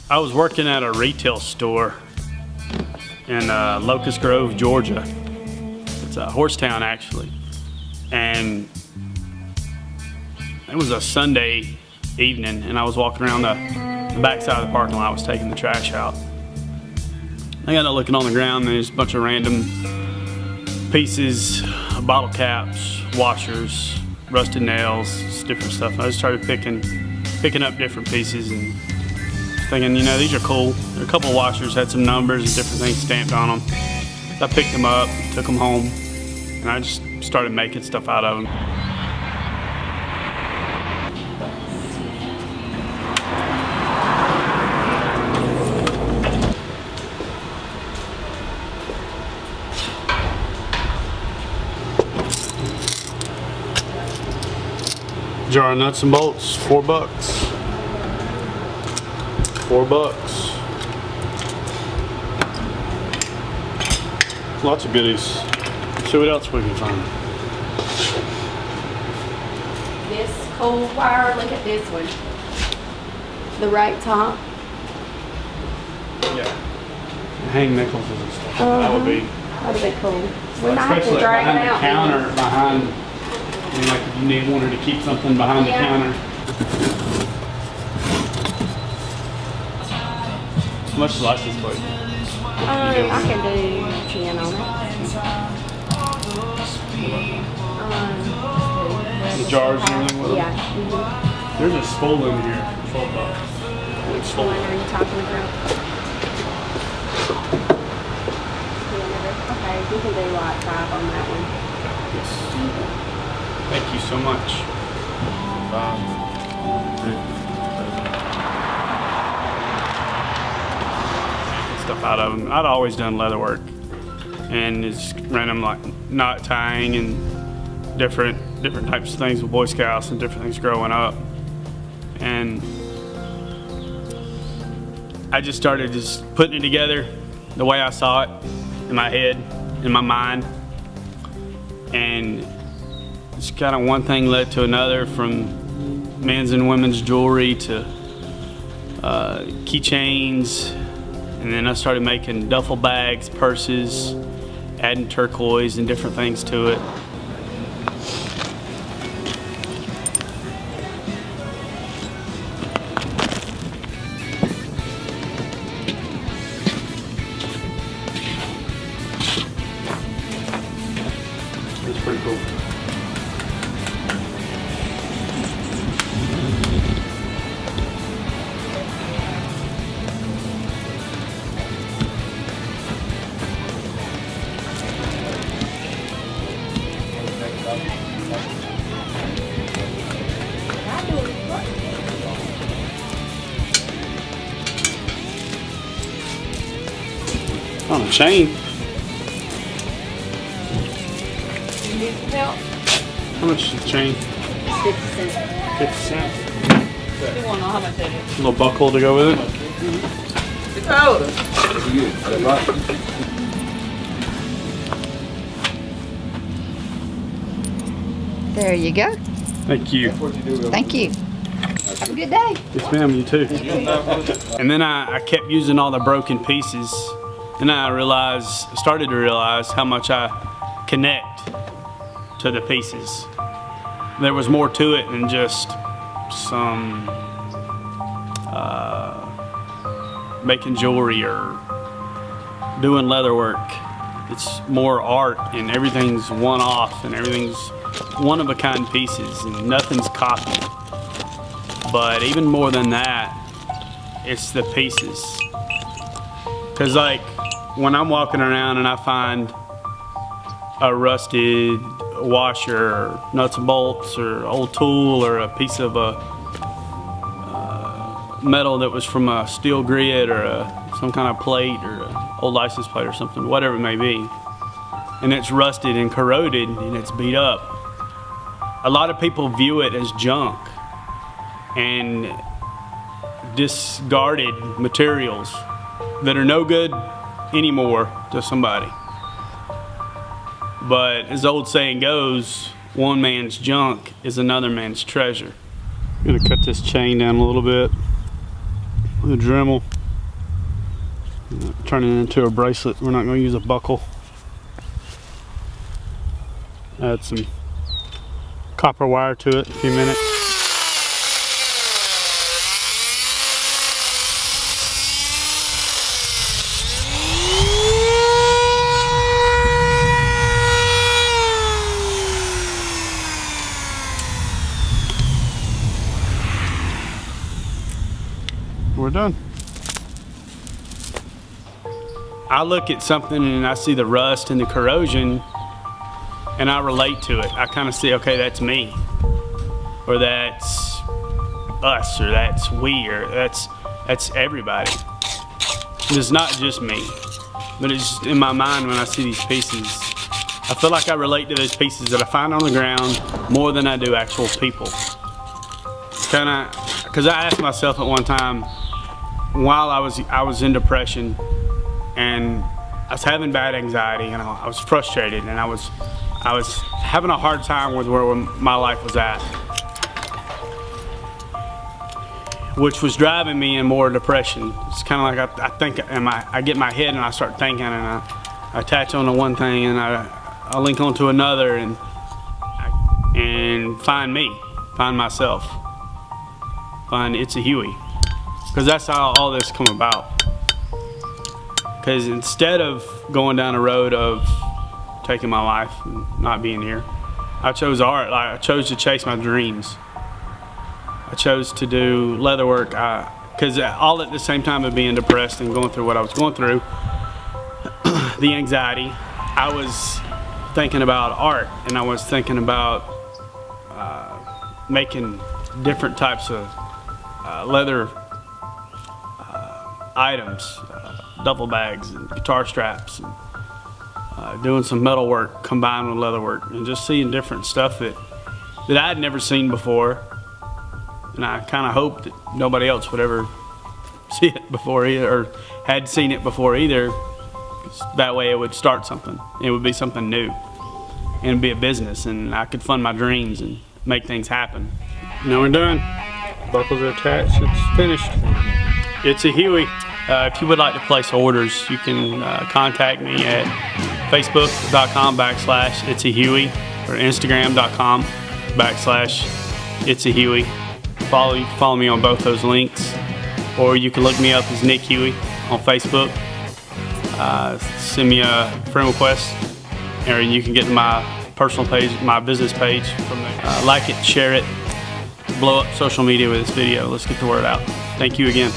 I was working at a retail store in Locust Grove, Georgia. It's a horse town, actually. And it was a Sunday evening, and I was walking around the backside of the parking lot. I was taking the trash out. I got to looking on the ground, and there's a bunch of random pieces, bottle caps, washers, rusted nails, just different stuff. I just started picking up different pieces and thinking, you know, these are cool. There are a couple of washers, had some numbers and different things stamped on them. So I picked them up, took them home, and I just started making stuff out of them. Jar of nuts and bolts, $4. $4. Lots of goodies. Let's see what else we can find. This cold wire, look at this one. The right top. Yeah. Hang necklaces and stuff. That would be. That'd be cool. We might have to Especially drag behind it out. the counter, behind. I mean, like if you wanted to keep something behind the counter. How much is the license plate? I can do 10 on it. The jars and everything with them? Yeah. There's a spool in here for $12. Which one are you talking about? Okay, you can do like 5 on that one. Yes. Thank you so much. Stuff out of them. I'd always done leather work, and it's random like knot tying and different types of things with Boy Scouts and different things growing up. And I just started just putting it together the way I saw it in my head, in my mind, and it's kind of one thing led to another, from men's and women's jewelry to keychains, and then I started making duffel bags, purses, adding turquoise and different things to it. It's pretty cool. On a chain. You need some help? How much is the chain? 50 cents. 50 cents. You want to know how much that is? A little buckle to go with it. It's powder. There you go. Thank you. Thank you. Have a good day. Yes, ma'am, you too. And then I kept using all the broken pieces, and I started to realize how much I connect to the pieces. There was more to it than just some making jewelry or doing leather work. It's more art, and everything's one-off, and everything's one-of-a-kind pieces, and nothing's copied. But even more than that, it's the pieces. Cause like when I'm walking around and I find a rusted washer, or nuts and bolts, or old tool, or a piece of a metal that was from a steel grid, or some kind of plate, or an old license plate or something, whatever it may be, and it's rusted and corroded and it's beat up, a lot of people view it as junk and discarded materials that are no good anymore to somebody. But as the old saying goes, one man's junk is another man's treasure. I'm gonna cut this chain down a little bit with a Dremel. Turn it into a bracelet. We're not going to use a buckle. Add some copper wire to it in a few minutes. We're done. I look at something and I see the rust and the corrosion and I relate to it. I kind of see, okay, that's me, or that's us, or that's we, or that's everybody. It's not just me, but it's just in my mind when I see these pieces. I feel like I relate to those pieces that I find on the ground more than I do actual people. Kind of, because I asked myself at one time, while I was in depression and I was having bad anxiety and I was frustrated and I was having a hard time with where my life was at, which was driving me in more depression. It's kind of like I think, and I get in my head and I start thinking, and I attach on to one thing and I link on to another and find myself, find It's a Huey. Because that's how all this come about. Because instead of going down a road of taking my life and not being here, I chose art. I chose to chase my dreams. I chose to do leather work. Because all at the same time of being depressed and going through what I was going through, the anxiety, I was thinking about art, and I was thinking about making different types of leather items, duffel bags and guitar straps, and doing some metal work combined with leather work, and just seeing different stuff that I had never seen before. And I kind of hoped that nobody else would ever see it before either, or had seen it before either. That way it would start something. It would be something new, and it'd be a business, and I could fund my dreams and make things happen. Now we're done. Buckles are attached. It's finished. It's a Huey. If you would like to place orders, you can contact me at facebook.com/it'sahuey or instagram.com/it'sahuey. Follow me on both those links, or you can look me up as Nick Huey on Facebook. Send me a friend request, or you can get to my personal page, my business page from there. Like it, share it, blow up social media with this video. Let's get the word out. Thank you again.